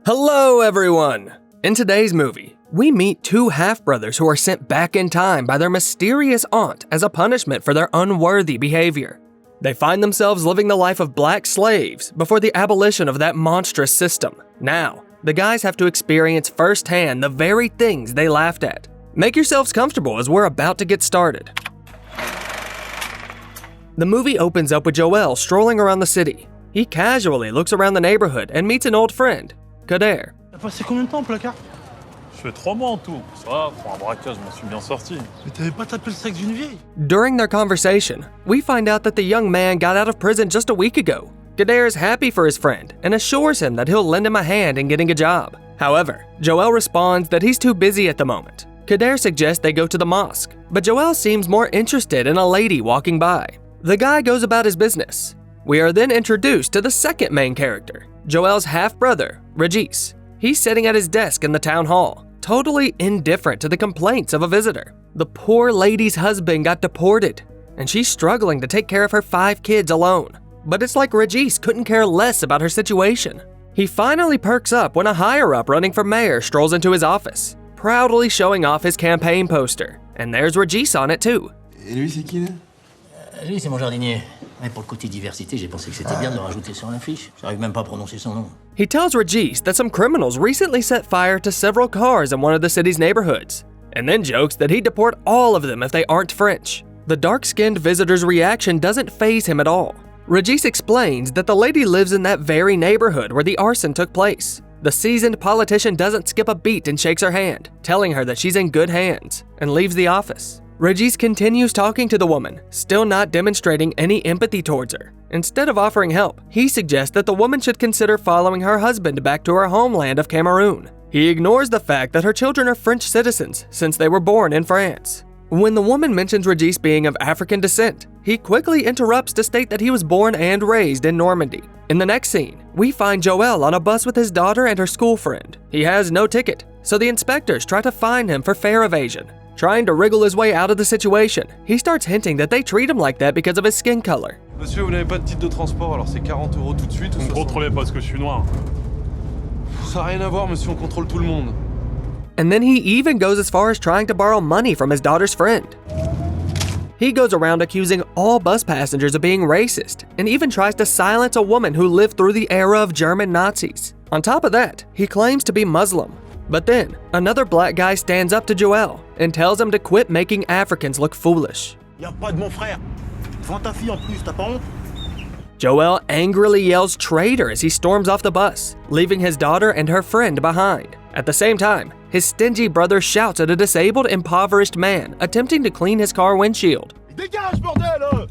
Hello everyone! In today's movie, we meet two half-brothers who are sent back in time by their mysterious aunt as a punishment for their unworthy behavior. They find themselves living the life of black slaves before the abolition of that monstrous system. Now, the guys have to experience firsthand the very things they laughed at. Make yourselves comfortable as we're about to get started. The movie opens up with Joel strolling around the city. He casually looks around the neighborhood and meets an old friend, Kader. T'as passé combien de temps en placard? Je fais 3 mois en tout. Ça va, pour un braquage, je m'en suis bien sorti. Mais t'avais pas tapé le sexe d'une vieille? During their conversation, we find out that the young man got out of prison just a week ago. Kader is happy for his friend and assures him that he'll lend him a hand in getting a job. However, Joel responds that he's too busy at the moment. Kader suggests they go to the mosque, but Joel seems more interested in a lady walking by. The guy goes about his business. We are then introduced to the second main character, Joel's half-brother, Regis. He's sitting at his desk in the town hall, totally indifferent to the complaints of a visitor. The poor lady's husband got deported, and she's struggling to take care of her 5 kids alone. But it's like Regis couldn't care less about her situation. He finally perks up when a higher-up running for mayor strolls into his office, proudly showing off his campaign poster. And there's Regis on it too. Et lui, c'est qui, là? Lui, c'est mon jardinier. Mais pour le côté diversité, j'ai pensé que c'était bien de le rajouter sur l'affiche. J'arrive même pas à prononcer son nom. He tells Regis that some criminals recently set fire to several cars in one of the city's neighborhoods, and then jokes that he'd deport all of them if they aren't French. The dark-skinned visitor's reaction doesn't faze him at all. Regis explains that the lady lives in that very neighborhood where the arson took place. The seasoned politician doesn't skip a beat and shakes her hand, telling her that she's in good hands, and leaves the office. Regis continues talking to the woman, still not demonstrating any empathy towards her. Instead of offering help, he suggests that the woman should consider following her husband back to her homeland of Cameroon. He ignores the fact that her children are French citizens since they were born in France. When the woman mentions Regis being of African descent, he quickly interrupts to state that he was born and raised in Normandy. In the next scene, we find Joel on a bus with his daughter and her school friend. He has no ticket, so the inspectors try to fine him for fare evasion. Trying to wriggle his way out of the situation, he starts hinting that they treat him like that because of his skin color. Monsieur, vous n'avez pas de titre de transport, alors c'est 40 € tout de suite ou Vous me 60? contrôlez parce que je suis noir. Ça n'a rien à voir, monsieur, on contrôle tout le monde. And then he even goes as far as trying to borrow money from his daughter's friend. He goes around accusing all bus passengers of being racist and even tries to silence a woman who lived through the era of German Nazis. On top of that, he claims to be Muslim. But then, another black guy stands up to Joel and tells him to quit making Africans look foolish. Y'a pas de mon frère. Devant ta fille en plus, t'as pas honte? Joel angrily yells traitor as he storms off the bus, leaving his daughter and her friend behind. At the same time, his stingy brother shouts at a disabled, impoverished man attempting to clean his car windshield. Dégage, bordel!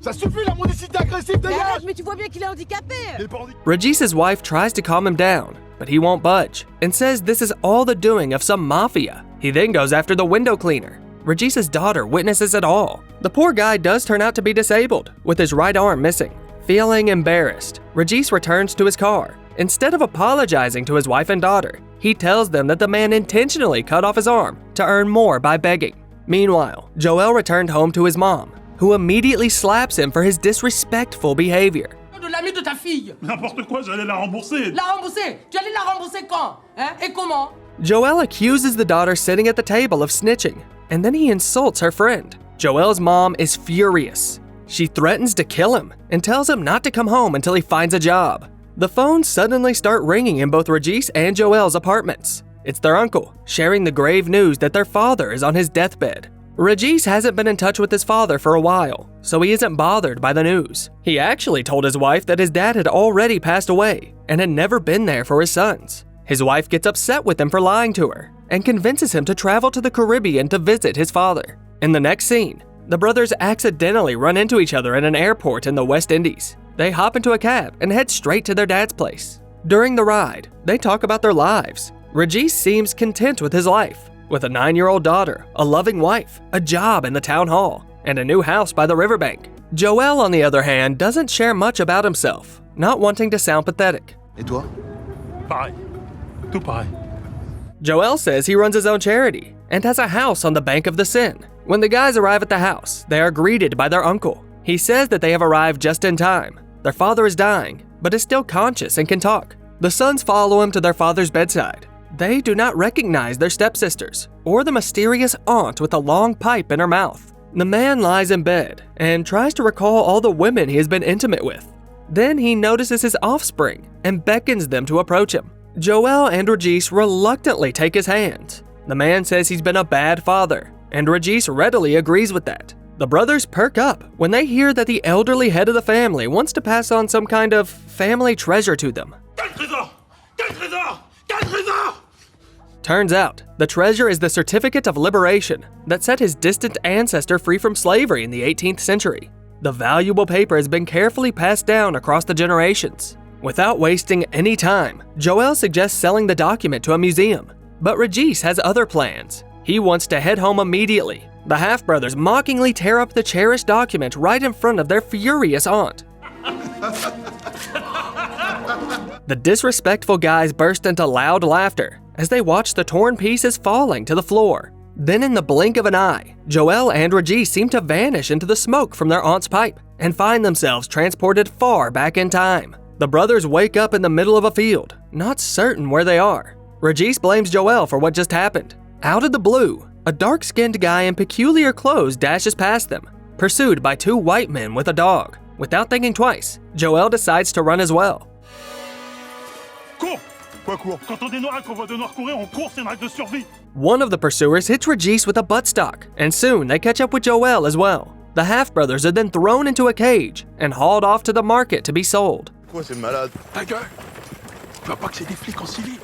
Ça suffit la mendicité agressive, dégage! Mais tu vois bien qu'il est handicapé! Regis's wife tries to calm him down, but he won't budge and says this is all the doing of some mafia. He then goes after the window cleaner. Regis's daughter witnesses it all. The poor guy does turn out to be disabled, with his right arm missing. Feeling embarrassed, Regis returns to his car. Instead of apologizing to his wife and daughter, he tells them that the man intentionally cut off his arm to earn more by begging. Meanwhile, Joel returned home to his mom, who immediately slaps him for his disrespectful behavior. De l'ami de ta fille! N'importe quoi, j'allais la rembourser. La rembourser! Tu allais la rembourser quand? Hein? Et comment? Joel accuses the daughter sitting at the table of snitching, and then he insults her friend. Joel's mom is furious. She threatens to kill him and tells him not to come home until he finds a job. The phones suddenly start ringing in both Regis and Joel's apartments. It's their uncle, sharing the grave news that their father is on his deathbed. Regis hasn't been in touch with his father for a while, so he isn't bothered by the news. He actually told his wife that his dad had already passed away and had never been there for his sons. His wife gets upset with him for lying to her and convinces him to travel to the Caribbean to visit his father. In the next scene, the brothers accidentally run into each other at an airport in the West Indies. They hop into a cab and head straight to their dad's place. During the ride, they talk about their lives. Regis seems content with his life, with a 9-year-old daughter, a loving wife, a job in the town hall, and a new house by the riverbank. Joel, on the other hand, doesn't share much about himself, not wanting to sound pathetic. Et toi? Pareil. Tout pareil. Joel says he runs his own charity and has a house on the bank of the Seine. When the guys arrive at the house, they are greeted by their uncle. He says that they have arrived just in time. Their father is dying, but is still conscious and can talk. The sons follow him to their father's bedside. They do not recognize their stepsisters or the mysterious aunt with a long pipe in her mouth. The man lies in bed and tries to recall all the women he has been intimate with. Then he notices his offspring and beckons them to approach him. Joel and Regis reluctantly take his hand. The man says he's been a bad father, and Regis readily agrees with that. The brothers perk up when they hear that the elderly head of the family wants to pass on some kind of family treasure to them. Turns out, the treasure is the certificate of liberation that set his distant ancestor free from slavery in the 18th century. The valuable paper has been carefully passed down across the generations. Without wasting any time, Joel suggests selling the document to a museum. But Regis has other plans. He wants to head home immediately. The half-brothers mockingly tear up the cherished document right in front of their furious aunt. The disrespectful guys burst into loud laughter as they watch the torn pieces falling to the floor. Then in the blink of an eye, Joel and Regis seem to vanish into the smoke from their aunt's pipe and find themselves transported far back in time. The brothers wake up in the middle of a field, not certain where they are. Regis blames Joel for what just happened. Out of the blue, a dark-skinned guy in peculiar clothes dashes past them, pursued by two white men with a dog. Without thinking twice, Joel decides to run as well. Cours! Quoi cours? Quand on est noir et qu'on voit deux noirs courir, on court, c'est une règle de survie. One of the pursuers hits Regis with a buttstock, and soon they catch up with Joel as well. The half-brothers are then thrown into a cage and hauled off to the market to be sold. Quoi, c'est malade? Ta gueule! Tu vois pas que c'est des flics en civil?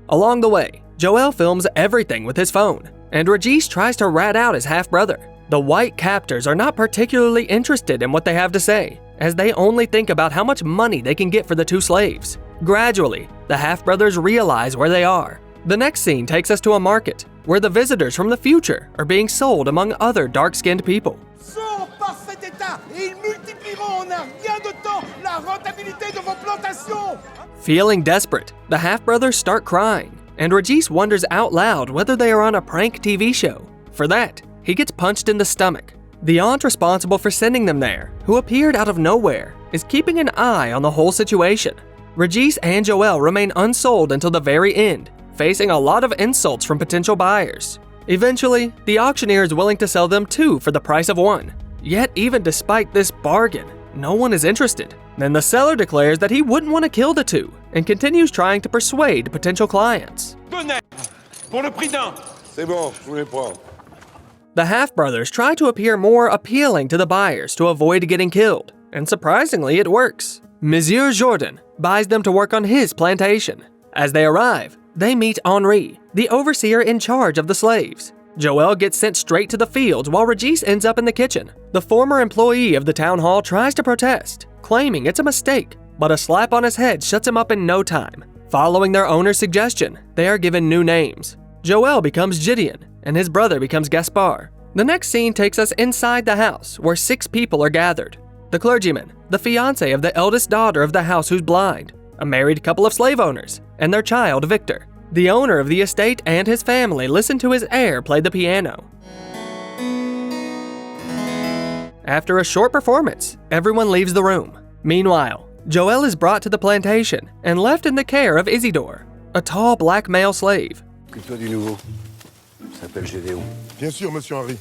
Along the way, Joel films everything with his phone, and Regis tries to rat out his half-brother. The white captors are not particularly interested in what they have to say, as they only think about how much money they can get for the two slaves. Gradually, the half-brothers realize where they are. The next scene takes us to a market, where the visitors from the future are being sold among other dark-skinned people. Sont en parfait état et ils multiplieront en un rien de temps la rentabilité de vos plantations. Feeling desperate, the half-brothers start crying, and Regis wonders out loud whether they are on a prank TV show. For that, he gets punched in the stomach. The aunt responsible for sending them there, who appeared out of nowhere, is keeping an eye on the whole situation. Regis and Joel remain unsold until the very end, facing a lot of insults from potential buyers. Eventually, the auctioneer is willing to sell them two for the price of one. Yet even despite this bargain, no one is interested. Then the seller declares that he wouldn't want to kill the two and continues trying to persuade potential clients. Pour le prix d'un. C'est bon, je vous les prends. The half-brothers try to appear more appealing to the buyers to avoid getting killed, and surprisingly it works. Monsieur Jordan buys them to work on his plantation. As they arrive, they meet Henri, the overseer in charge of the slaves. Joel gets sent straight to the fields while Regis ends up in the kitchen. The former employee of the town hall tries to protest, claiming it's a mistake, but a slap on his head shuts him up in no time. Following their owner's suggestion, they are given new names. Joel becomes Gideon, and his brother becomes Gaspar. The next scene takes us inside the house where 6 people are gathered. The clergyman, the fiancé of the eldest daughter of the house who's blind, a married couple of slave owners, and their child Victor. The owner of the estate and his family listen to his heir play the piano. After a short performance, everyone leaves the room. Meanwhile, Joel is brought to the plantation and left in the care of Isidore, a tall black male slave. Occupe-toi du nouveau. S'appelle Gédéon. Bien sûr, monsieur Henri.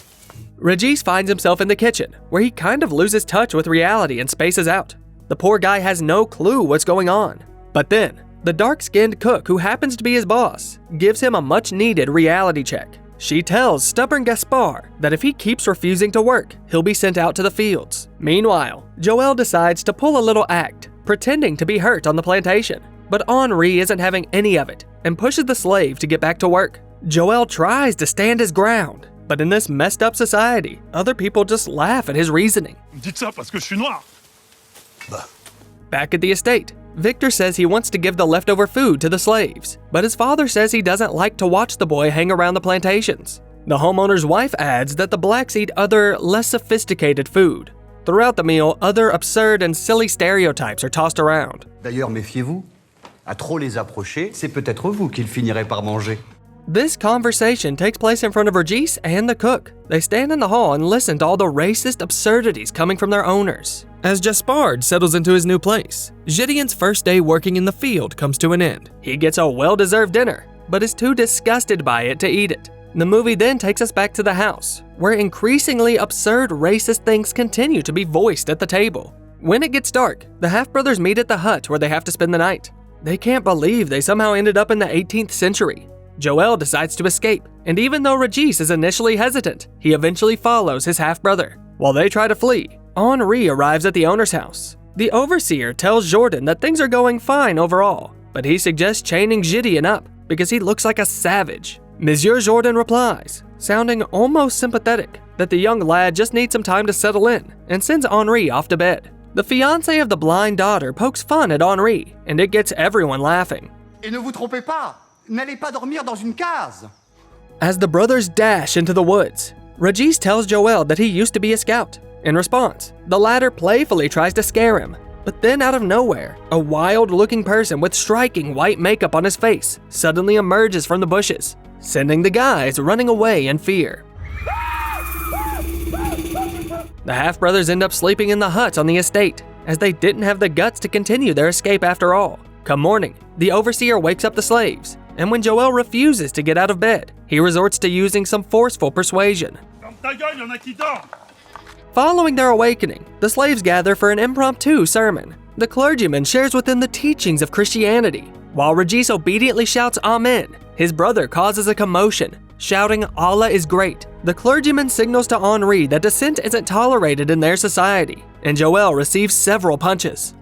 Regis finds himself in the kitchen, where he kind of loses touch with reality and spaces out. The poor guy has no clue what's going on. But then, the dark-skinned cook who happens to be his boss gives him a much-needed reality check. She tells stubborn Gaspar that if he keeps refusing to work, he'll be sent out to the fields. Meanwhile, Joel decides to pull a little act, pretending to be hurt on the plantation. But Henri isn't having any of it and pushes the slave to get back to work. Joel tries to stand his ground, but in this messed up society, other people just laugh at his reasoning. Dites ça parce que je suis noir. Back at the estate, Victor says he wants to give the leftover food to the slaves, but his father says he doesn't like to watch the boy hang around the plantations. The homeowner's wife adds that the blacks eat other, less sophisticated food. Throughout the meal, other absurd and silly stereotypes are tossed around. D'ailleurs, méfiez-vous. À trop les approcher, c'est peut-être vous qu'ils finiraient par manger. This conversation takes place in front of Regis and the cook. They stand in the hall and listen to all the racist absurdities coming from their owners. As Gaspard settles into his new place, Gideon's first day working in the field comes to an end. He gets a well-deserved dinner, but is too disgusted by it to eat it. The movie then takes us back to the house, where increasingly absurd racist things continue to be voiced at the table. When it gets dark, the half-brothers meet at the hut where they have to spend the night. They can't believe they somehow ended up in the 18th century. Joel decides to escape, and even though Regis is initially hesitant, he eventually follows his half-brother. While they try to flee, Henri arrives at the owner's house. The overseer tells Jordan that things are going fine overall, but he suggests chaining Gideon up because he looks like a savage. Monsieur Jordan replies, sounding almost sympathetic, that the young lad just needs some time to settle in, and sends Henri off to bed. The fiancé of the blind daughter pokes fun at Henri, and it gets everyone laughing. Et ne vous trompez pas, n'allez pas dormir dans une case. As the brothers dash into the woods, Regis tells Joel that he used to be a scout. In response, the latter playfully tries to scare him, but then out of nowhere, a wild-looking person with striking white makeup on his face suddenly emerges from the bushes, sending the guys running away in fear. The half-brothers end up sleeping in the hut on the estate, as they didn't have the guts to continue their escape after all. Come morning, the overseer wakes up the slaves, and when Joel refuses to get out of bed, he resorts to using some forceful persuasion. Ferme ta gueule, y'en a qui dort. Following their awakening, the slaves gather for an impromptu sermon. The clergyman shares with them the teachings of Christianity. While Regis obediently shouts Amen, his brother causes a commotion, shouting Allah is great. The clergyman signals to Henri that dissent isn't tolerated in their society, and Joel receives several punches.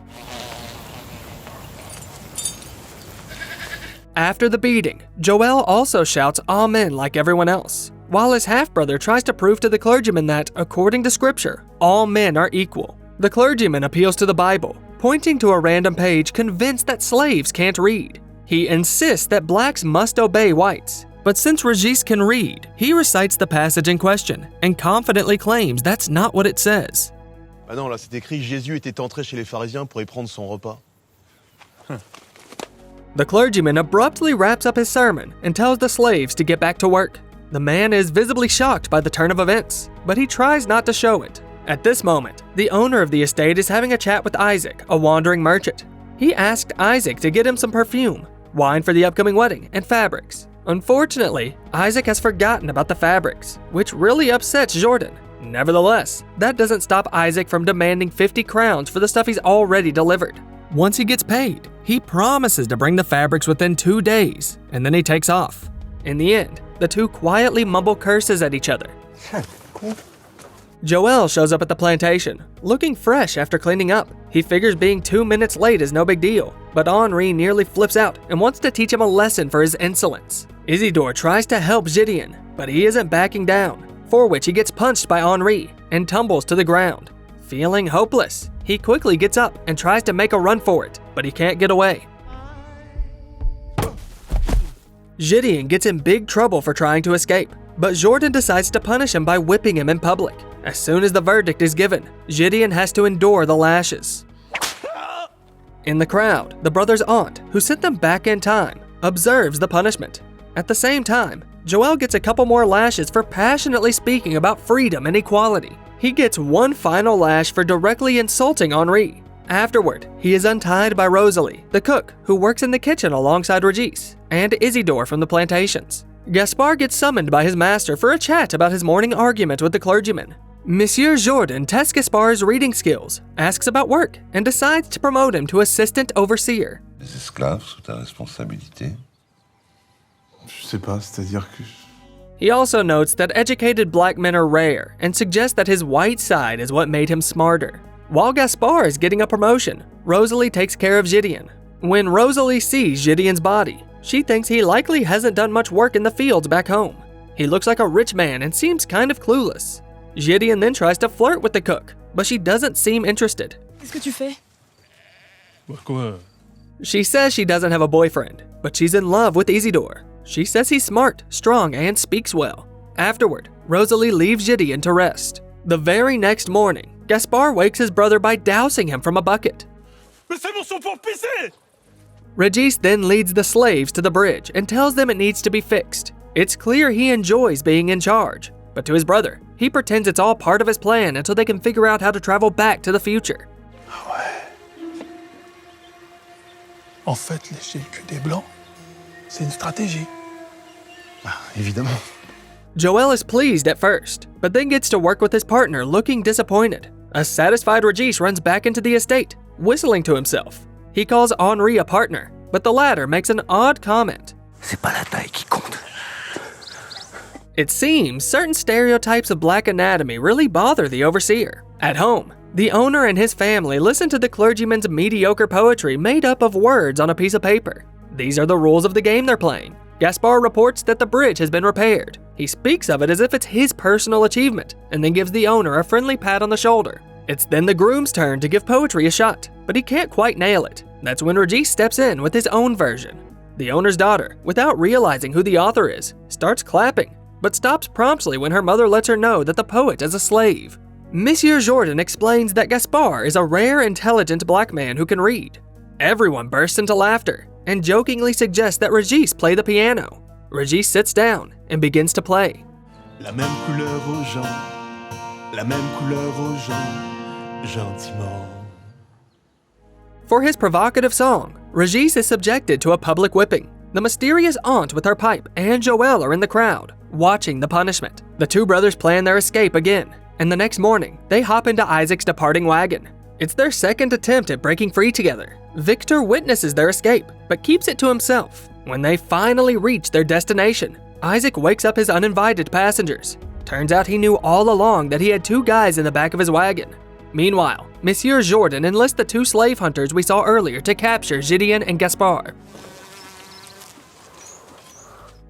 After the beating, Joel also shouts Amen like everyone else, while his half-brother tries to prove to the clergyman that, according to scripture, all men are equal. The clergyman appeals to the Bible, pointing to a random page convinced that slaves can't read. He insists that blacks must obey whites, but since Regis can read, he recites the passage in question and confidently claims that's not what it says. Ah non, là c'est écrit Jésus était entré chez les pharisiens pour y prendre son repas. The clergyman abruptly wraps up his sermon and tells the slaves to get back to work. The man is visibly shocked by the turn of events, but he tries not to show it. At this moment, the owner of the estate is having a chat with Isaac, a wandering merchant. He asked Isaac to get him some perfume, wine for the upcoming wedding, and fabrics. Unfortunately, Isaac has forgotten about the fabrics, which really upsets Jordan. Nevertheless, that doesn't stop Isaac from demanding 50 crowns for the stuff he's already delivered. Once he gets paid, he promises to bring the fabrics within 2 days, and then he takes off. In the end, the two quietly mumble curses at each other. Joel shows up at the plantation, looking fresh after cleaning up. He figures being 2 minutes late is no big deal, but Henri nearly flips out and wants to teach him a lesson for his insolence. Isidore tries to help Gideon, but he isn't backing down, for which he gets punched by Henri and tumbles to the ground. Feeling hopeless, he quickly gets up and tries to make a run for it, but he can't get away. Gideon gets in big trouble for trying to escape, but Jordan decides to punish him by whipping him in public. As soon as the verdict is given, Gideon has to endure the lashes. In the crowd, the brothers' aunt, who sent them back in time, observes the punishment. At the same time, Joel gets a couple more lashes for passionately speaking about freedom and equality. He gets one final lash for directly insulting Henri. Afterward, he is untied by Rosalie, the cook, who works in the kitchen alongside Regis, and Isidore from the plantations. Gaspard gets summoned by his master for a chat about his morning argument with the clergyman. Monsieur Jordan tests Gaspard's reading skills, asks about work, and decides to promote him to assistant overseer. Les esclaves sous ta responsabilité? Je sais pas, c'est-à-dire que... He also notes that educated black men are rare and suggests that his white side is what made him smarter. While Gaspard is getting a promotion, Rosalie takes care of Gideon. When Rosalie sees Gideon's body, she thinks he likely hasn't done much work in the fields back home. He looks like a rich man and seems kind of clueless. Gideon then tries to flirt with the cook, but she doesn't seem interested. Qu'est-ce que tu fais? Quoi? She says she doesn't have a boyfriend, but she's in love with Isidore. She says he's smart, strong, and speaks well. Afterward, Rosalie leaves Gideon to rest. The very next morning, Gaspard wakes his brother by dousing him from a bucket. Mais c'est mon sang pour pisser. Regis then leads the slaves to the bridge and tells them it needs to be fixed. It's clear he enjoys being in charge, but to his brother, he pretends it's all part of his plan until they can figure out how to travel back to the future. En fait, lécher le cul des Blancs, c'est une stratégie. Évidemment. Joel is pleased at first, but then gets to work with his partner looking disappointed. A satisfied Regis runs back into the estate, whistling to himself. He calls Henri a partner, but the latter makes an odd comment. C'est pas la taille qui compte. It seems certain stereotypes of black anatomy really bother the overseer. At home, the owner and his family listen to the clergyman's mediocre poetry made up of words on a piece of paper. These are the rules of the game they're playing. Gaspar reports that the bridge has been repaired. He speaks of it as if it's his personal achievement, and then gives the owner a friendly pat on the shoulder. It's then the groom's turn to give poetry a shot, but he can't quite nail it. That's when Regis steps in with his own version. The owner's daughter, without realizing who the author is, starts clapping, but stops promptly when her mother lets her know that the poet is a slave. Monsieur Jourdan explains that Gaspar is a rare, intelligent black man who can read. Everyone bursts into laughter and jokingly suggests that Regis play the piano. Regis sits down and begins to play. La même couleur aux gens, la même couleur aux gens, gentiment. For his provocative song, Regis is subjected to a public whipping. The mysterious aunt with her pipe and Joel are in the crowd, watching the punishment. The two brothers plan their escape again, and the next morning, they hop into Isaac's departing wagon. It's their second attempt at breaking free together. Victor witnesses their escape, but keeps it to himself. When they finally reach their destination, Isaac wakes up his uninvited passengers. Turns out he knew all along that he had two guys in the back of his wagon. Meanwhile, Monsieur Jourdan enlists the two slave hunters we saw earlier to capture Gideon and Gaspar.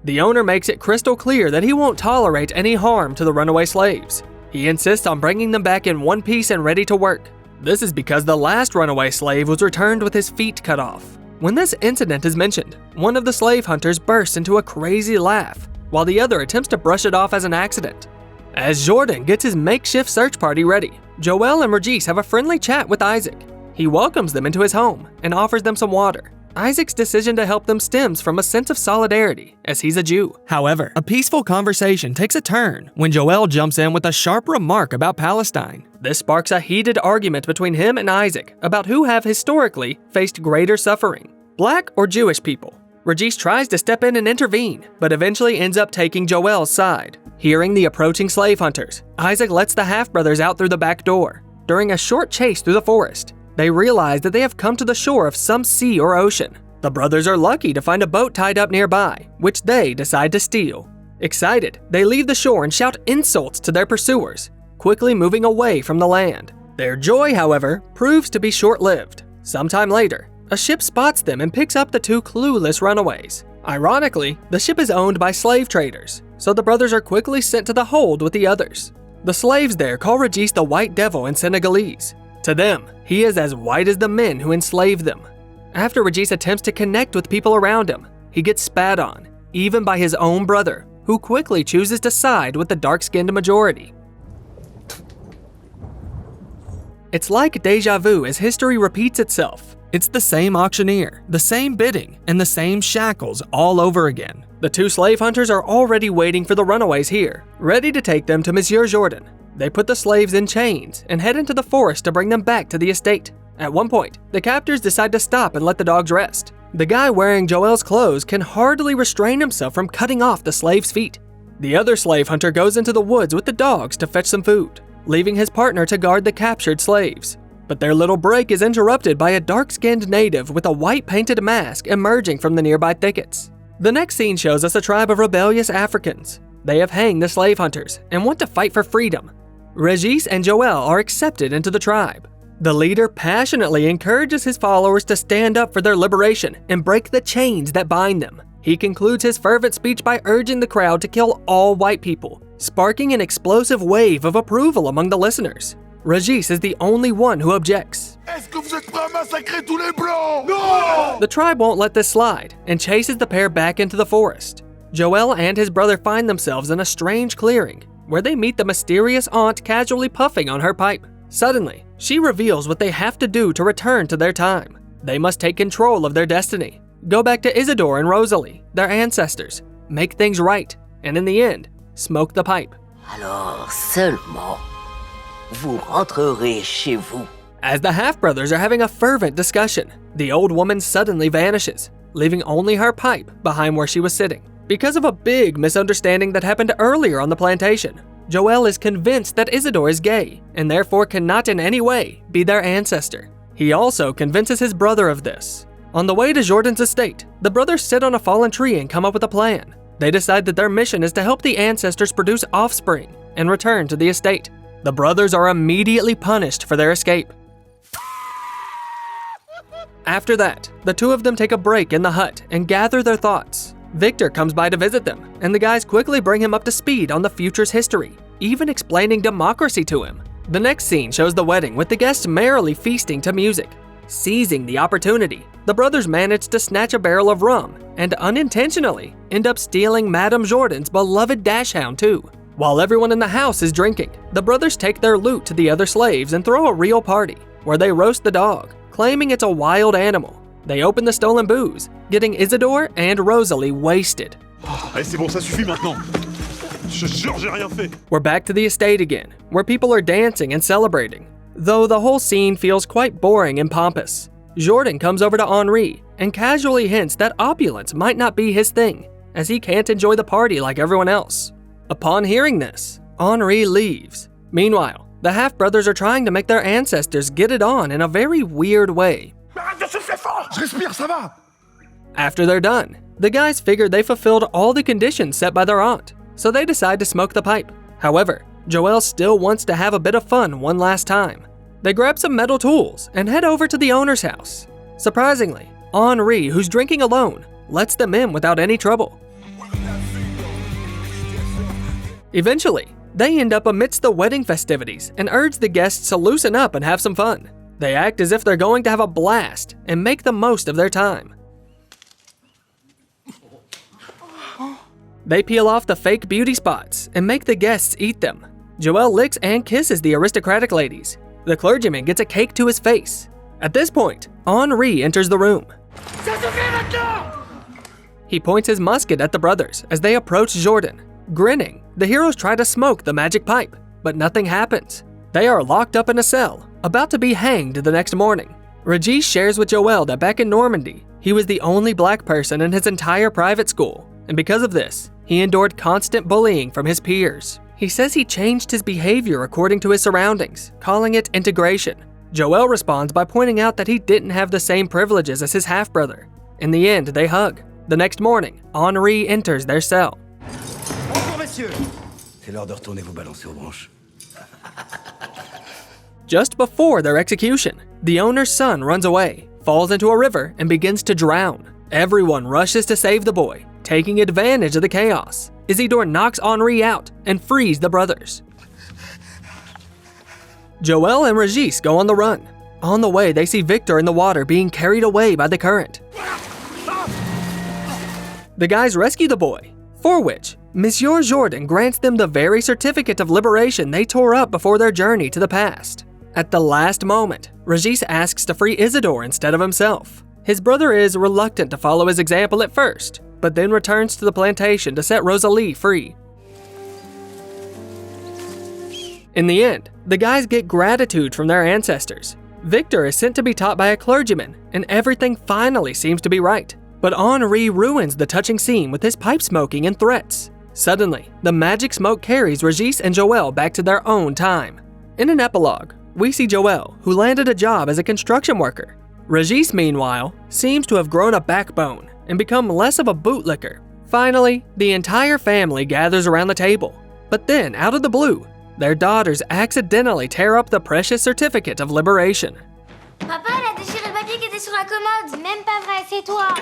The owner makes it crystal clear that he won't tolerate any harm to the runaway slaves. He insists on bringing them back in one piece and ready to work. This is because the last runaway slave was returned with his feet cut off. When this incident is mentioned, one of the slave hunters bursts into a crazy laugh, while the other attempts to brush it off as an accident. As Jourdan gets his makeshift search party ready, Joel and Regis have a friendly chat with Isaac. He welcomes them into his home and offers them some water. Isaac's decision to help them stems from a sense of solidarity, as he's a Jew. However, a peaceful conversation takes a turn when Joel jumps in with a sharp remark about Palestine. This sparks a heated argument between him and Isaac about who have historically faced greater suffering, black or Jewish people. Regis tries to step in and intervene, but eventually ends up taking Joel's side. Hearing the approaching slave hunters, Isaac lets the half-brothers out through the back door. During a short chase through the forest, they realize that they have come to the shore of some sea or ocean. The brothers are lucky to find a boat tied up nearby, which they decide to steal. Excited, they leave the shore and shout insults to their pursuers, quickly moving away from the land. Their joy, however, proves to be short-lived. Sometime later, a ship spots them and picks up the two clueless runaways. Ironically, the ship is owned by slave traders, so the brothers are quickly sent to the hold with the others. The slaves there call Regis the White Devil in Senegalese. To them, he is as white as the men who enslaved them. After Regis attempts to connect with people around him, he gets spat on, even by his own brother, who quickly chooses to side with the dark-skinned majority. It's like deja vu as history repeats itself. It's the same auctioneer, the same bidding, and the same shackles all over again. The two slave hunters are already waiting for the runaways here, ready to take them to Monsieur Jourdan. They put the slaves in chains and head into the forest to bring them back to the estate. At one point, the captors decide to stop and let the dogs rest. The guy wearing Joel's clothes can hardly restrain himself from cutting off the slave's feet. The other slave hunter goes into the woods with the dogs to fetch some food, leaving his partner to guard the captured slaves. But their little break is interrupted by a dark-skinned native with a white painted mask emerging from the nearby thickets. The next scene shows us a tribe of rebellious Africans. They have hanged the slave hunters and want to fight for freedom. Regis and Joel are accepted into the tribe. The leader passionately encourages his followers to stand up for their liberation and break the chains that bind them. He concludes his fervent speech by urging the crowd to kill all white people, sparking an explosive wave of approval among the listeners. Regis is the only one who objects. Est-ce que vous êtes prêts à massacrer tous les blancs? No! The tribe won't let this slide and chases the pair back into the forest. Joel and his brother find themselves in a strange clearing, where they meet the mysterious aunt casually puffing on her pipe. Suddenly, she reveals what they have to do to return to their time. They must take control of their destiny, go back to Isidore and Rosalie, their ancestors, make things right, and in the end, smoke the pipe. Alors seulement, vous rentrerez chez vous. As the half-brothers are having a fervent discussion, the old woman suddenly vanishes, leaving only her pipe behind where she was sitting. Because of a big misunderstanding that happened earlier on the plantation, Joel is convinced that Isidore is gay and therefore cannot in any way be their ancestor. He also convinces his brother of this. On the way to Jordan's estate, the brothers sit on a fallen tree and come up with a plan. They decide that their mission is to help the ancestors produce offspring and return to the estate. The brothers are immediately punished for their escape. After that, the two of them take a break in the hut and gather their thoughts. Victor comes by to visit them, and the guys quickly bring him up to speed on the future's history, even explaining democracy to him. The next scene shows the wedding with the guests merrily feasting to music. Seizing the opportunity, the brothers manage to snatch a barrel of rum and unintentionally end up stealing Madame Jordan's beloved dachshund too. While everyone in the house is drinking, the brothers take their loot to the other slaves and throw a real party, where they roast the dog, claiming it's a wild animal. They open the stolen booze, getting Isidore and Rosalie wasted. Allez, c'est bon, ça suffit maintenant. Je jure, j'ai rien fait. We're back to the estate again, where people are dancing and celebrating. Though the whole scene feels quite boring and pompous, Jordan comes over to Henri and casually hints that opulence might not be his thing, as he can't enjoy the party like everyone else. Upon hearing this, Henri leaves. Meanwhile, the half-brothers are trying to make their ancestors get it on in a very weird way. Arrête de souffler fort! Je respire, ça va! After they're done, the guys figure they fulfilled all the conditions set by their aunt, so they decide to smoke the pipe. However, Joel still wants to have a bit of fun one last time. They grab some metal tools and head over to the owner's house. Surprisingly, Henri, who's drinking alone, lets them in without any trouble. Eventually, they end up amidst the wedding festivities and urge the guests to loosen up and have some fun. They act as if they're going to have a blast and make the most of their time. They peel off the fake beauty spots and make the guests eat them. Joel licks and kisses the aristocratic ladies. The clergyman gets a cake to his face. At this point, Henri enters the room. He points his musket at the brothers as they approach Jordan. Grinning, the heroes try to smoke the magic pipe, but nothing happens. They are locked up in a cell, about to be hanged the next morning. Regis shares with Joel that back in Normandy, he was the only black person in his entire private school, and because of this, he endured constant bullying from his peers. He says he changed his behavior according to his surroundings, calling it integration. Joel responds by pointing out that he didn't have the same privileges as his half-brother. In the end, they hug. The next morning, Henri enters their cell. Bonjour, messieurs! C'est l'heure de retourner vous balancer aux branches. Just before their execution, the owner's son runs away, falls into a river, and begins to drown. Everyone rushes to save the boy, taking advantage of the chaos. Isidore knocks Henri out and frees the brothers. Joel and Regis go on the run. On the way, they see Victor in the water being carried away by the current. The guys rescue the boy, for which Monsieur Jordan grants them the very certificate of liberation they tore up before their journey to the past. At the last moment, Regis asks to free Isidore instead of himself. His brother is reluctant to follow his example at first, but then returns to the plantation to set Rosalie free. In the end, the guys get gratitude from their ancestors. Victor is sent to be taught by a clergyman, and everything finally seems to be right. But Henri ruins the touching scene with his pipe smoking and threats. Suddenly, the magic smoke carries Regis and Joel back to their own time. In an epilogue, we see Joel, who landed a job as a construction worker. Regis, meanwhile, seems to have grown a backbone and become less of a bootlicker. Finally, the entire family gathers around the table. But then, out of the blue, their daughters accidentally tear up the precious certificate of liberation. Papa, elle a déchiré le papier qui était sur la commode. Même pas vrai, c'est toi.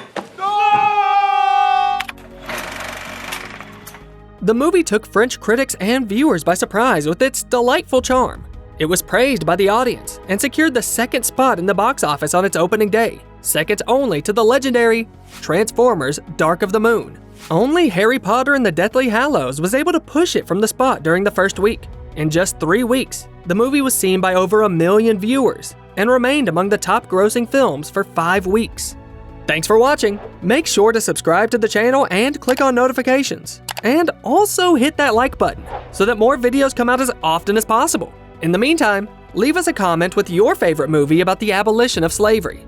The movie took French critics and viewers by surprise with its delightful charm. It was praised by the audience and secured the second spot in the box office on its opening day, second only to the legendary Transformers: Dark of the Moon. Only Harry Potter and the Deathly Hallows was able to push it from the spot during the first week. In just 3 weeks, the movie was seen by over 1 million viewers and remained among the top grossing films for 5 weeks. Thanks for watching. Make sure to subscribe to the channel and click on notifications. And also hit that like button so that more videos come out as often as possible. In the meantime, leave us a comment with your favorite movie about the abolition of slavery.